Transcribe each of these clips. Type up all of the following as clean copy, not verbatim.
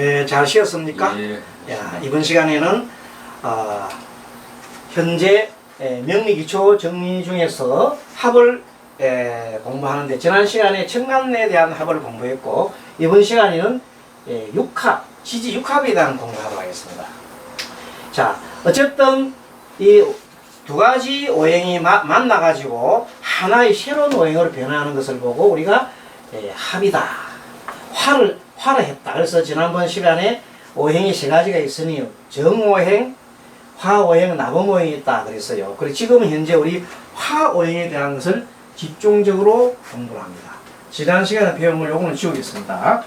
네, 잘 쉬었습니까? 예. 야, 이번 시간에는 현재 명리기초 정리 중에서 합을 공부하는데, 지난 시간에 청간에 대한 합을 공부했고, 이번 시간에는 육합, 지지 육합에 대한 공부하도록 하겠습니다. 자, 어쨌든 이 두 가지 오행이 만나가지고 하나의 새로운 오행으로 변화하는 것을 보고 우리가 합이다, 화를 했다. 그래서 지난번 시간에 오행이 세 가지가 있으니 정오행, 화오행, 나범오행이 있다 그랬어요. 그리고 지금은 현재 우리 화오행에 대한 것을 집중적으로 공부를 합니다. 지난 시간에 배운 걸 요거는 지우겠습니다.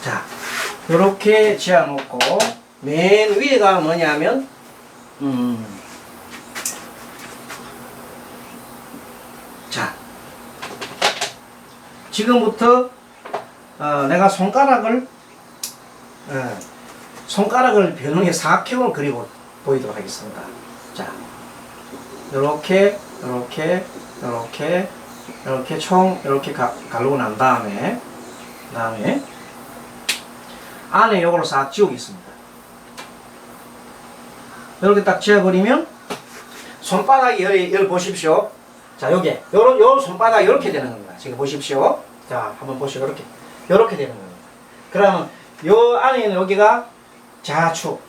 자, 이렇게 지어놓고 맨 위에가 뭐냐면 자, 지금부터 내가 손가락을 변형해 사각형을 그리고 보이도록 하겠습니다. 자, 요렇게 총 이렇게 가르고 난 다음에 안에 요거를 싹 지우겠습니다. 이렇게 딱 지어버리면 손바닥이 열 보십시오. 자, 요런 손바닥이 이렇게 되는 겁니다. 지금 보십시오. 자, 한번 보시고 요렇게 되는 겁니다. 그러면 요 안에 있는 여기가 자축,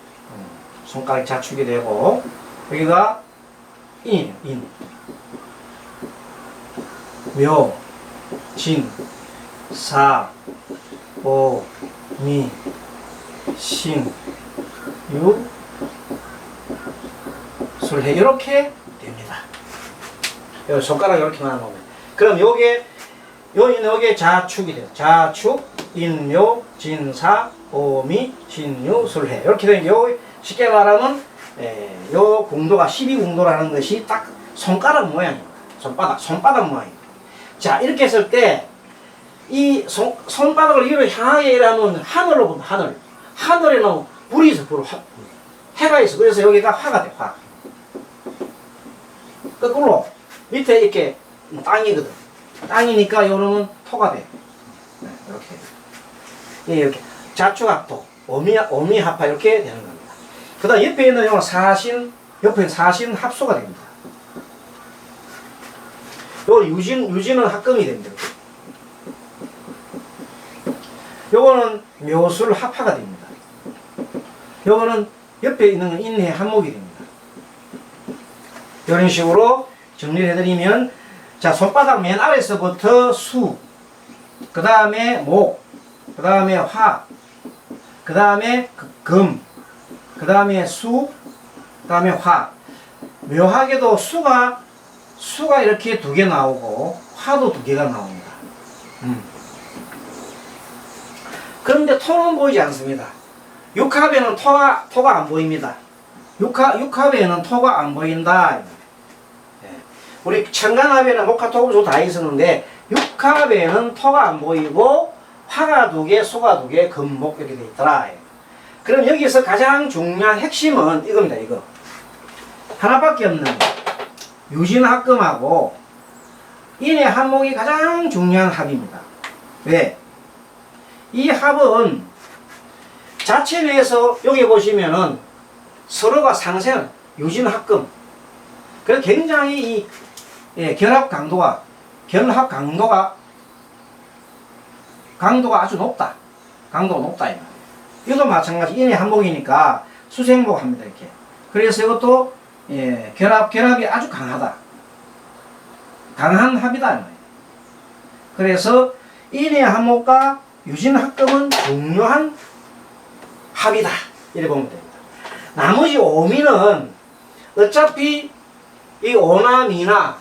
손가락 자축이 되고, 여기가 인, 묘, 진, 사, 오, 미, 신, 유, 술해, 이렇게 됩니다. 요 손가락 이렇게 놔놓으면, 그럼 요게 자축이 돼요. 자축, 인묘, 진사, 오미, 신유, 술해, 이렇게 되는 요 쉽게 말하면 요 궁도가 12궁도라는 것이 딱 손가락 모양입니다. 손바닥 모양입니다. 자, 이렇게 했을 때 이 손바닥을 위로 향하게 일하면 하늘로 본다. 하늘에는 불이 있어. 해가 있어. 그래서 여기가 화가 돼. 화. 거꾸로 밑에 이렇게 땅이거든. 땅이니까 요놈은 토가 돼. 이렇게 자축합토, 오미합파 이렇게 되는 겁니다. 그 다음 옆에 있는 요는 옆에는 사신 합소가 됩니다. 요 유진은 합금이 됩니다. 요거는 묘술 합파가 됩니다. 요거는 옆에 있는 건 인해 한목이 됩니다. 이런 식으로 정리를 해드리면, 자, 손바닥 맨 아래서부터 수, 그 다음에 목, 그 다음에 화, 그 다음에 금, 그 다음에 수, 그 다음에 화. 묘하게도 수가 이렇게 두 개 나오고 화도 두 개가 나옵니다. 그런데 토는 보이지 않습니다. 육합에는 토가 안 보입니다. 육합에는 토가 안 보인다. 우리 청간합에는 목화, 토금, 수 다 있었는데 육합에는 토가 안 보이고 화가 두 개, 수가 두 개, 금, 목 이렇게 돼 있더라. 그럼 여기서 가장 중요한 핵심은 이겁니다. 이거 하나밖에 없는 유진합금하고 인의 한목이 가장 중요한 합입니다. 왜? 이 합은 자체 내에서 여기 보시면은 서로가 상생, 유진합금. 그래서 굉장히 이 결합 강도가 아주 높다. 강도가 높다. 이것도 마찬가지 인의 한목이니까 수생목 합니다. 이렇게. 그래서 이것도 결합이 아주 강하다. 강한 합이다. 그래서 인의 한목과 유진합금은 중요한 합이다. 이렇게 보면 됩니다. 나머지 오미는 어차피 이 오나 미나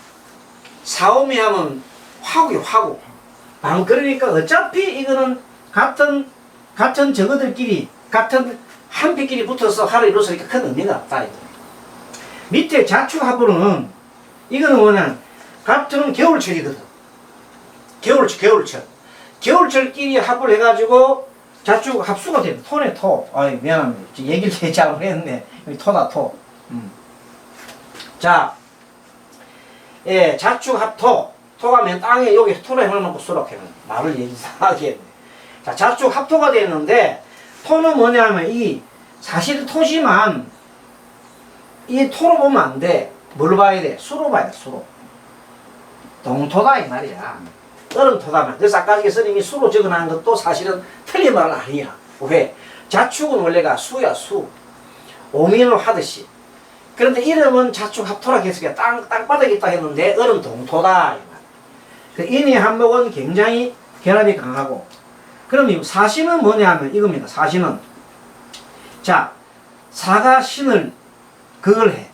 사오미 하면 화고. 그러니까 어차피 이거는 같은 저거들끼리, 같은 한피끼리 붙어서 화를 이루었으니까 큰 의미가 없다. 밑에 자축합으로는 이거는 뭐냐, 같은 겨울철이거든. 겨울철. 겨울철끼리 합을 해가지고 자축 합수가 됩니다. 토네 토. 아이, 미안합니다. 얘기를 잘 못했네. 토다 토. 자, 예, 자축합토. 토가면 땅에 여기 토로 해놓고 수록해는 말을 얘기하게 했네. 자, 자축합토가 되는데 토는 뭐냐면 이 사실 토지만 이 토로 보면 안 돼. 뭘 봐야 돼? 수로 봐야 돼. 수로. 동토다 이 말이야. 얼음토다면. 그래서 아까 스님이 수로 적어놓은 것도 사실은 틀린 말은 아니야. 왜? 자축은 원래가 수야 수. 오민을 하듯이. 그런데 이름은 자축합토라 해서 땅바닥에 있다 했는데 얼음 동토다 이 말. 그 인의 한목은 굉장히 결합이 강하고. 그럼 사신은 뭐냐면 이겁니다. 사신은 자 사가 신을 그걸 해.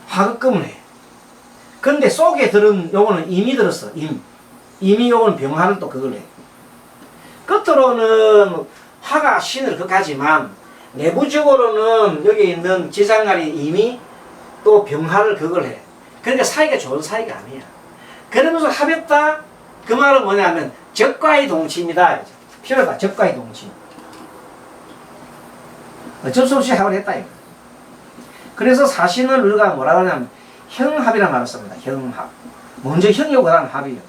화급금을 해. 근데 속에 들은 요거는 임이 들었어. 임이 요거는 병화를 또 그걸 해. 겉으로는 화가 신을 극하지만 내부적으로는 여기 있는 지장간이 임이 또 병화를 그걸 해. 그러니까 사이가 좋은 사이가 아니야. 그러면서 합했다. 그 말은 뭐냐면 적과의 동침이다. 필요하다. 적과의 동침. 어쩔 수 없이 합을 했다. 이거. 그래서 사신을 우리가 뭐라 하냐면 형합이라는 말을 씁니다. 형합. 먼저 형이 오고 그다음 합이에요.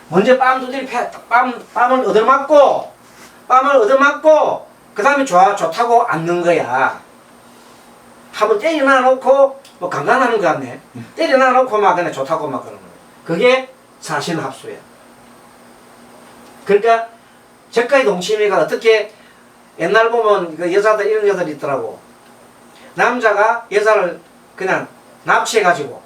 먼저 뺨을 얻어맞고 그 다음에 좋다고 앉는 거야. 합을 때려놔 놓고 뭐 강간하는 거 같네. 때려놔 놓고 막 그냥 좋다고 막 그러는 거야. 그게 사신합수야. 그러니까 적가의 동치미가 어떻게 옛날 보면 그 여자들 이런 여자들 있더라고. 남자가 여자를 그냥 납치해가지고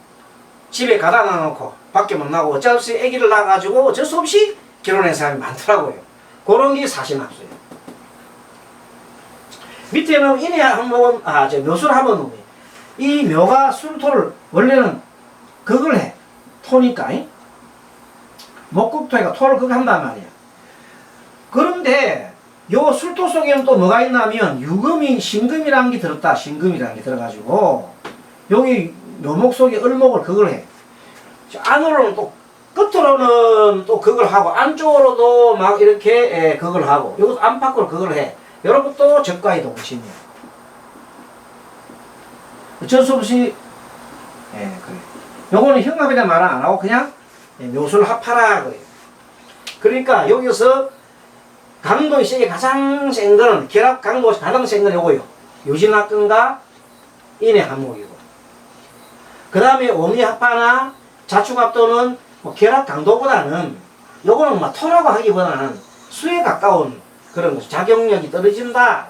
집에 가다 놔놓고 밖에 못 나고 어쩔 수 없이 아기를 낳아가지고 어쩔 수 없이 결혼한 사람이 많더라고요. 그런 게 사신합수예요. 밑에는 인의 한목은 묘술 한목은 이 묘가 술토를 원래는 극을 해. 토니까 목극토니까 토를 극한단 말이야. 그런데 요 술토 속에는 또 뭐가 있냐면 유금이 신금이라는 게 들었다. 신금이라는 게 들어가지고 여기 묘목 속에 을목을 극을 해. 안으로는 또 끝으로는 또 극을 하고 안쪽으로도 막 이렇게 극을 하고 이것도 안팎으로 극을 해. 이런 것도 적과의 동침이야. 어쩔 수 없이 그래. 요거는 형합이라 말 안 하고 그냥 묘술 합하라 그래요. 그러니까 여기서 강도의 세게 가장 센 거는 결합 강도 가장 센 건 요거요. 유진합근과 인의 한목이고. 그 다음에 오미합파나 자축합도는 뭐 결합 강도보다는 요거는 막 토라고 하기보다는 수에 가까운 그런 거죠. 작용력이 떨어진다.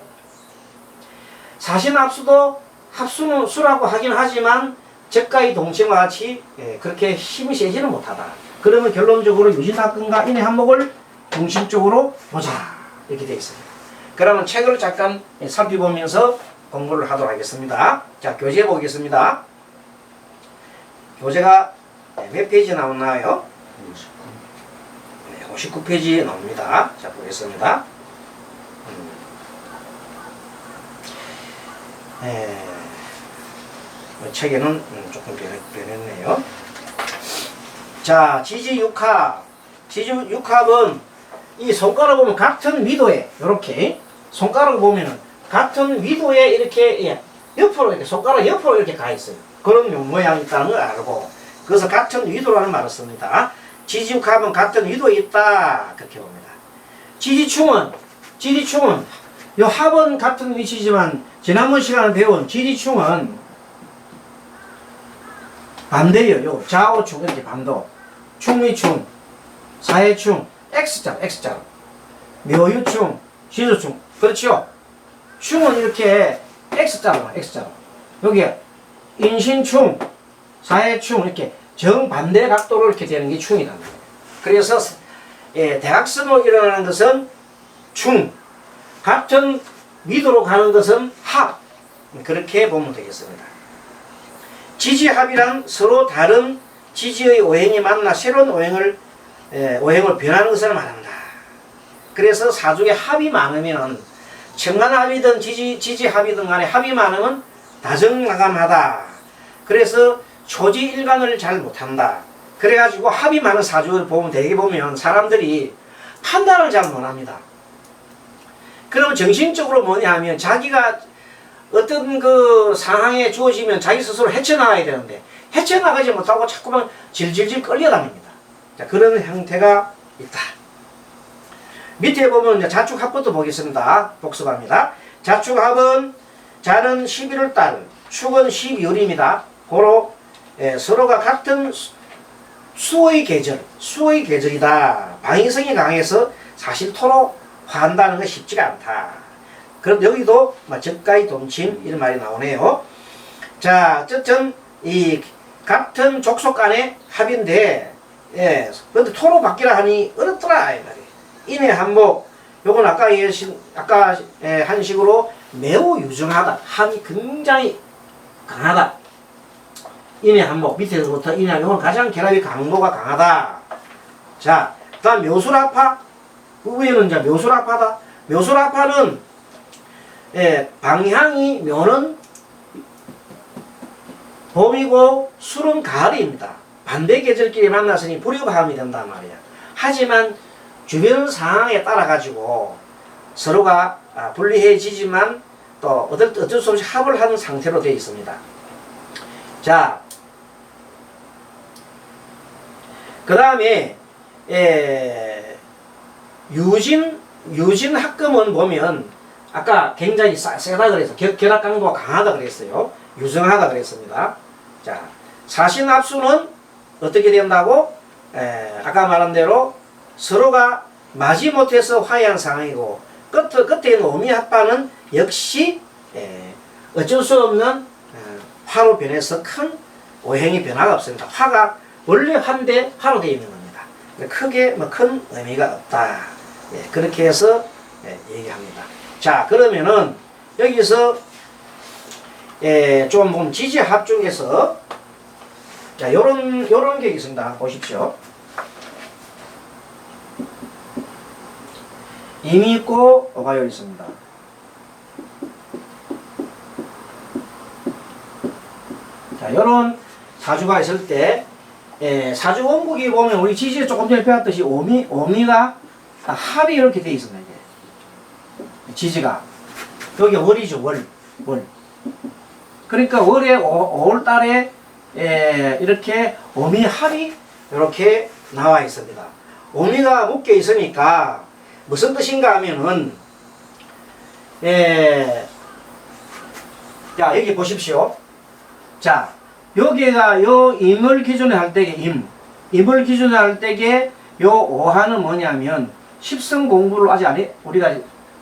사신합수도 합수는 수라고 하긴 하지만 적가의 동침과 같이 그렇게 힘이 세지는 못하다. 그러면 결론적으로 유진합근과 인의 한목을 중심적으로 보자. 이렇게 되어 있습니다. 그러면 책을 잠깐 살펴보면서 공부를 하도록 하겠습니다. 자, 교재 보겠습니다. 교재가 몇 페이지 나오나요? 59페이지 나옵니다. 자, 보겠습니다. 책에는 조금 변했네요. 자, 지지육합. 지지육합은 이 손가락 보면 같은 위도에 이렇게 손가락 보면은 같은 위도에 이렇게 옆으로 이렇게 손가락 옆으로 이렇게 가 있어요. 그런 모양이 있다는 걸 알고 그래서 같은 위도라는 말을 씁니다. 지지육합은 같은 위도에 있다 그렇게 봅니다. 지지충은 이 합은 같은 위치지만 지난번 시간에 배운 지지충은 반대예요. 요 좌우충 이렇게 반도 충미충 사해충 X자로 묘유충 지주충 그렇죠. 충은 이렇게 X자로 여기 인신충 사해충 이렇게 정반대 각도로 이렇게 되는 게 충이라는 거예요. 그래서 대각선으로 일어나는 것은 충, 같은 위도로 가는 것은 합, 그렇게 보면 되겠습니다. 지지합이란 서로 다른 지지의 오행이 만나 새로운 오행을 변하는 것을 말한다. 그래서 사중에 합이 많으면 청간합이든 지지합이든 간에 합이 많으면 다정나감하다. 그래서 초지일관을 잘 못한다. 그래가지고 합이 많은 사주를 보면 대개 보면 사람들이 판단을 잘 못합니다. 그럼 정신적으로 뭐냐 하면 자기가 어떤 그 상황에 주어지면 자기 스스로 헤쳐나가야 되는데 헤쳐나가지 못하고 자꾸만 질질질 끌려다닙니다. 자, 그런 형태가 있다. 밑에 보면 이제 자축합부터 보겠습니다. 복습합니다. 자축합은 자는 11월달, 축은 12월입니다. 고로 서로가 같은 수의 계절이다. 방위성이 강해서 사실 토로 화한다는 건 쉽지가 않다. 그럼 여기도 적가의 동침 이런 말이 나오네요. 자, 어쨌든 이 같은 족속 간의 합인데, 그런데 토로 바뀌라 하니 어렵더라 이 말이에요. 인해 한복, 요건 아까 한 식으로 매우 유정하다. 함이 굉장히 강하다. 인해 한복, 밑에서부터 인해 한복은 가장 결합이 강도가 강하다. 자, 그 다음 묘술합파, 위에는 이제 묘술합파다. 묘술합파는 방향이 묘는 봄이고 술은 가을입니다. 반대 계절끼리 만났으니 불협화음이 된단 말이야. 하지만 주변 상황에 따라 가지고 서로가 불리해지지만 또 어쩔 수 없이 합을 하는 상태로 되어 있습니다. 자, 그 다음에 유진 합금은 보면 아까 굉장히 세다 그래서 결합 강도가 강하다 그랬어요. 유정하다 그랬습니다. 자, 사신합수는 어떻게 된다고? 아까 말한 대로 서로가 마지못해서 화해한 상황이고 끝에 있는 오미합파는 역시 어쩔 수 없는 화로 변해서 큰 오행이 변화가 없습니다. 화가 원래 화인데 화로 되어 있는 겁니다. 크게 큰 의미가 없다. 그렇게 해서 얘기합니다. 자, 그러면은 여기서 좀 보면 지지합 중에서 자, 요런 게 있습니다. 보십시오. 임이 있고 오가요 있습니다. 자, 요런 사주가 있을 때 사주 원국이 보면 우리 지지에 조금 전에 배웠듯이 오미가 합이 이렇게 되어 있습니다. 이게. 지지가 여기 월이죠. 월. 그러니까 월에 5월달에 이렇게 오미 합이 이렇게 나와 있습니다. 오미가 묶여 있으니까 무슨 뜻인가 하면은 자, 여기 보십시오. 자, 여기가 요 임을 기준에 할 때게 임을 기준에 할 때게 요 오하는 뭐냐면 십성 공부를 아직 안 해. 우리가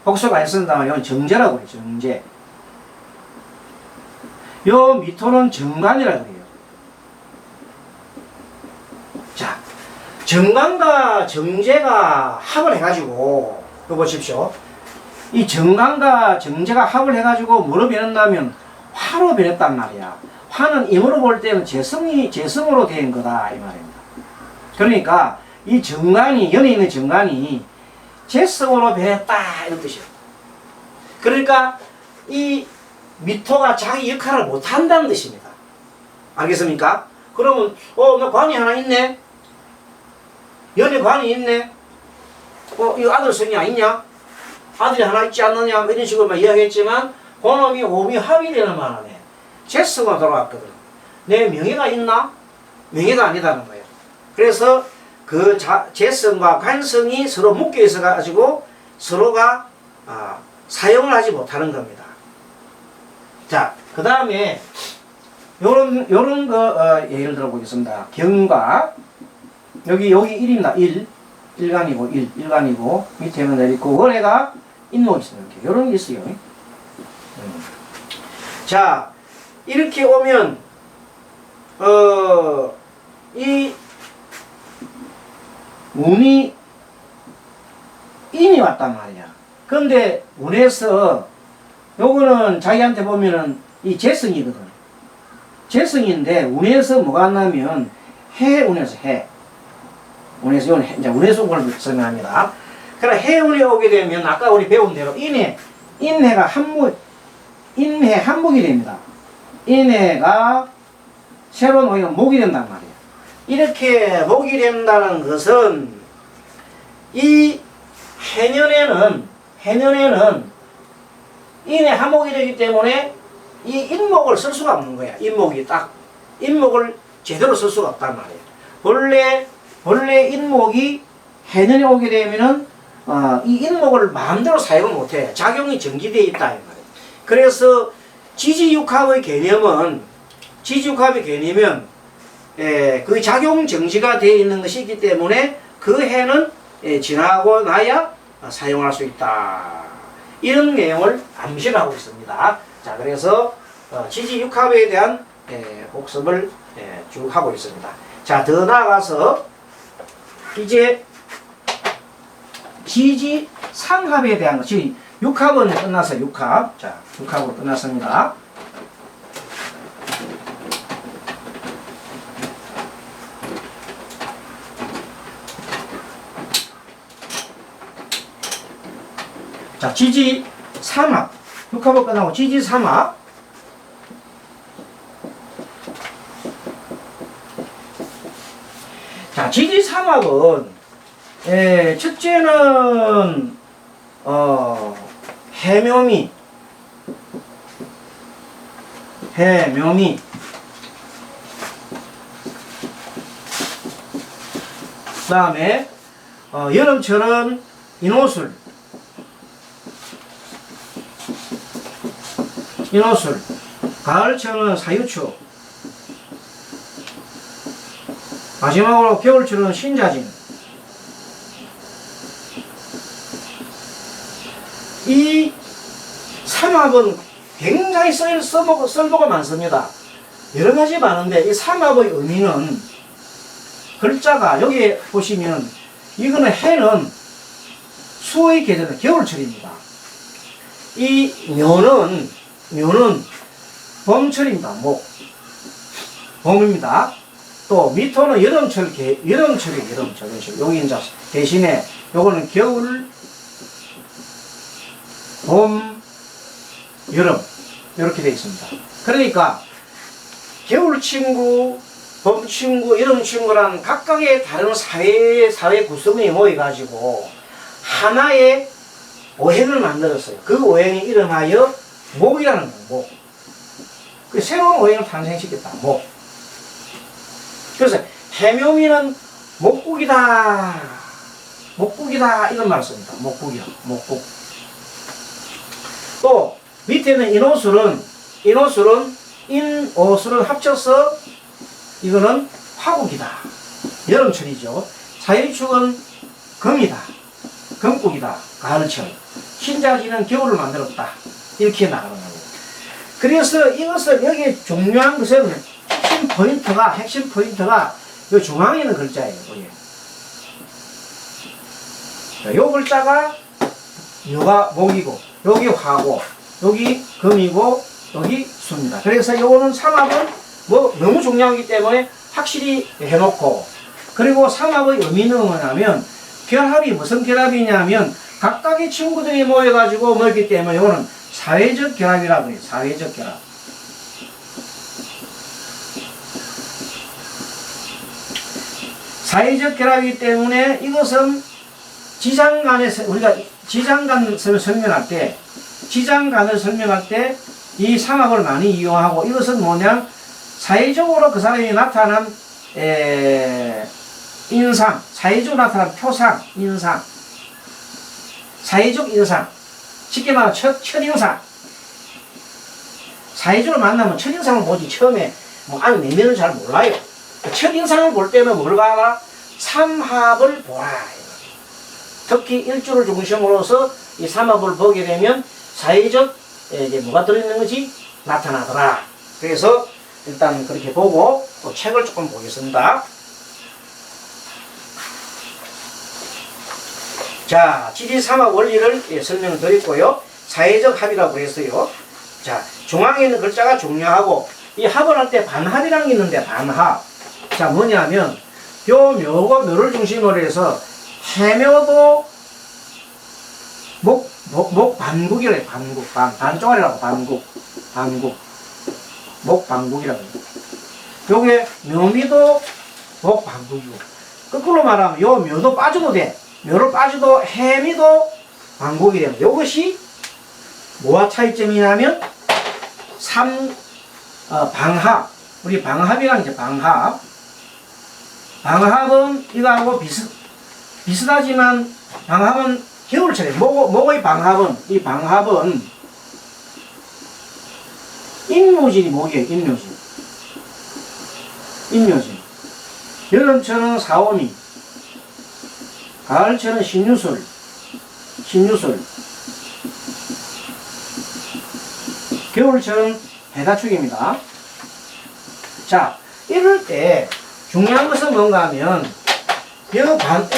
복습 안 쓴다면 이건 정제라고 그래요. 정제. 요 미토는 정관이라고 그래요. 자, 정관과 정제가 합을 해가지고 이거 보십시오. 이 정관과 정제가 합을 해가지고 뭐로 변했냐면 화로 변했단 말이야. 화는 임으로 볼 때는 재성으로 된 거다 이 말입니다. 그러니까 이 정관이 연에 있는 정관이 재성으로 변했다 이런 뜻이에요. 그러니까 이 미토가 자기 역할을 못한다는 뜻입니다. 알겠습니까? 그러면 나 관이 하나 있네. 연에 관이 있네. 이 아들 성이 있냐? 아들이 하나 있지 않느냐? 이런 식으로 이야기했지만 그놈이 오미 합이 되는 말하네. 재성으로 돌아왔거든. 내 명예가 있나? 명예가 아니다는 거예요. 그래서 그 재성과 관성이 서로 묶여 있어 가지고 서로가 사용을 하지 못하는 겁니다. 자, 그 다음에 요런 거 예를 들어 보겠습니다. 경과 여기 1입니다. 1간이고 1간이고 밑에는 내리고 월해가 인목이 있어요. 이렇게 요런 게 있어요. 자, 이렇게 오면 이 운이 인이 왔단 말이야. 그런데 운에서 요거는 자기한테 보면은 이 재성이거든. 재성인데 운에서 뭐가 왔냐면 해운에서 운에서 이건 이제 운에서 온 걸 설명합니다. 그러나 해운이 오게 되면 아까 우리 배운 대로 인해가 인해 한목이 됩니다. 인해가 새로운 오히려 목이 된단 말이에요. 이렇게 목이 된다는 것은 이 해년에는 인해 한목이 되기 때문에 이 인목을 쓸 수가 없는 거야. 인목을 제대로 쓸 수가 없단 말이에요. 원래 인목이 해년에 오게 되면은 이 인목을 마음대로 사용을 못해. 작용이 정지되어 있다 이 말이에요. 그래서 지지육합의 개념은 그 작용 정지가 되어 있는 것이 있기 때문에 그 해는 지나고 나야 사용할 수 있다. 이런 내용을 암시를 하고 있습니다. 자, 그래서 지지육합에 대한 복습을 쭉 하고 있습니다. 자, 더 나아가서 이제 지지상합에 대한 것이 육합은 끝났어요. 육합. 자, 육합으로 끝났습니다. 자, 지지삼합. 육합을 끝나고 지지삼합. 자, 지지삼합은 첫째는 해묘미 그 다음에 여름철은 인호술 가을철은 사유추 마지막으로 겨울철은 신자진. 이 삼합은 굉장히 썰보가 많습니다. 여러 가지 많은데 이 삼합의 의미는 글자가 여기 보시면 이거는 해는 수의 계절은 겨울철입니다. 이 묘는 봄철입니다. 봄입니다. 또 미토는 여름철이에요. 여기 이제 대신에 요거는 겨울, 봄, 여름 이렇게 되어 있습니다. 그러니까 겨울 친구, 봄 친구, 여름 친구란 각각의 다른 사회 구성이 모여가지고 하나의 오행을 만들었어요. 그 오행이 이름하여 목이라는 거예요. 목. 그 새로운 오행을 탄생시켰다. 목. 그래서 해묘미는 목국이다 이런 말을 씁니다. 목국. 또 밑에는 인호술은 인오술은 합쳐서 이거는 화국이다. 여름철이죠. 사유축은 금국이다. 가을철. 신자지는 겨울을 만들었다. 이렇게 나가는 거예요. 그래서 이것을 여기 중요한 것은 핵심 포인트가 이 중앙에 있는 글자예요. 자, 요 글자가 요가 목이고, 여기 화고, 여기 금이고, 여기 수입니다. 그래서 요거는 삼합은 너무 중요하기 때문에 확실히 해놓고, 그리고 삼합의 의미는 뭐냐면, 결합이 무슨 결합이냐면, 각각의 친구들이 모여가지고 모였기 때문에 요거는 사회적 결합이라고 해요. 사회적 결합. 사회적 결합이기 때문에 이것은 우리가 지장간을 설명할 때 이 삼합을 많이 이용하고, 이것은 뭐냐, 사회적으로 그 사람이 나타난 인상, 사회적으로 나타난 표상, 인상, 사회적 인상, 쉽게 말하면 첫인상. 사회적으로 만나면 첫인상을 보지, 처음에 안에 내면은 잘 몰라요. 첫인상을 볼 때는 뭘 봐라? 삼합을 보라. 특히 일주를 중심으로서 이 삼합을 보게 되면 사회적 이제 뭐가 들어있는 것이 나타나더라. 그래서 일단 그렇게 보고 또 책을 조금 보겠습니다. 자, 지지삼합 원리를 설명을 드렸고요. 사회적 합이라고 했어요. 자, 중앙에 있는 글자가 중요하고, 이 합을 할 때 반합이라는 게 있는데, 반합. 자, 뭐냐면 요 묘를 중심으로 해서 해묘도 목반국이래요. 반쪽알이라고. 목반국이라고 해요. 요게 묘미도 목반국이고, 거꾸로 말하면 요 묘도 빠져도 돼. 묘를 빠져도 해미도 반국이 됩니다. 요것이 뭐와 차이점이냐면 방합. 우리 방합이란 게 방합. 방합은 이거하고 비슷하지만 방합은 겨울철에 뭐의 방합은 이 방합은 인묘진이 뭐게요? 인묘진. 여름철은 사오미, 가을철은 신유술, 겨울철은 해가축입니다. 자, 이럴 때 중요한 것은 뭔가 하면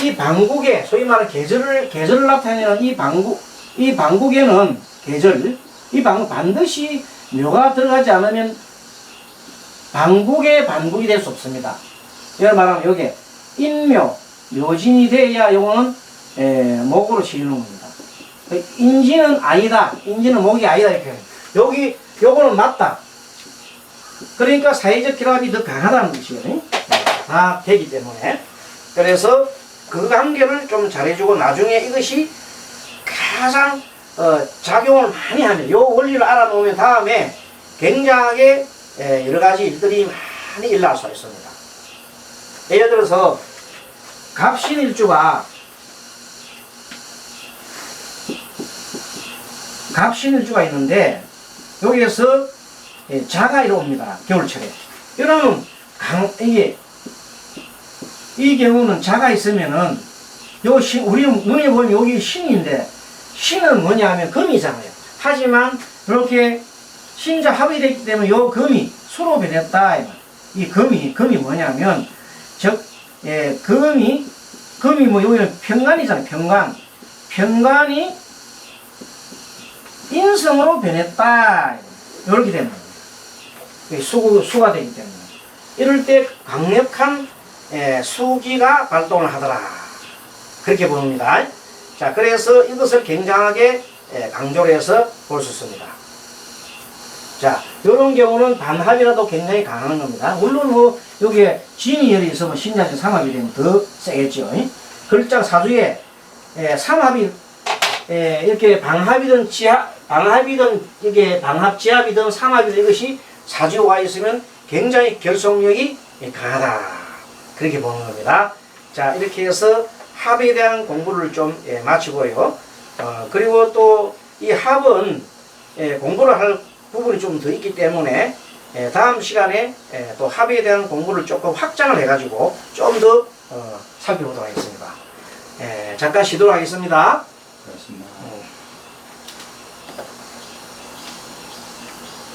이 방국에 소위 말하는 계절을 나타내는 이 방국에는 이 방국 반드시 묘가 들어가지 않으면 방국이 될 수 없습니다. 예를 말하면 여기 인묘, 묘진이 돼야 요거는 목으로 치르는 겁니다. 인지는 아니다. 인지는 목이 아니다. 이렇게. 요거는 맞다. 그러니까 사회적 결합이 더 강하다는 것이거든요. 다 되기 때문에. 그래서 그 관계를 좀 잘해주고 나중에 이것이 가장 작용을 많이 하면 요 원리를 알아놓으면 다음에 굉장하게 여러 가지 일들이 많이 일어날 수 있습니다. 예를 들어서 갑신일주가 있는데 여기에서 자가 이루어옵니다. 겨울철에. 이러면 이 경우는 자가 있으면은 우리 눈에 보면 여기 신인데 신은 뭐냐 하면 금이잖아요. 하지만 이렇게 신자 합이 됐기 때문에 요 금이 수로 변했다. 이 금이 뭐냐면 금이 뭐 여기는 편관이잖아요. 편관이 인성으로 변했다. 이렇게 되는 거예요. 수가 되기 때문에. 이럴 때 강력한 수기가 발동을 하더라. 그렇게 봅니다. 자, 그래서 이것을 굉장하게 강조를 해서 볼 수 있습니다. 자, 이런 경우는 반합이라도 굉장히 강한 겁니다. 물론 뭐 여기에 진이열이 있으면 신자진 삼합이 되면 더 세겠죠. 글자 사주에 삼합이 이렇게 방합이든 이게 방합지합이든 삼합이든 이것이 사주가 있으면 굉장히 결속력이 강하다. 그렇게 보는 겁니다. 자, 이렇게 해서 합에 대한 공부를 좀 마치고요. 그리고 또 이 합은 공부를 할 부분이 좀 더 있기 때문에 다음 시간에 또 합에 대한 공부를 조금 확장을 해가지고 좀 더 살펴보도록 하겠습니다. 잠깐 쉬도록 하겠습니다. 그렇습니다.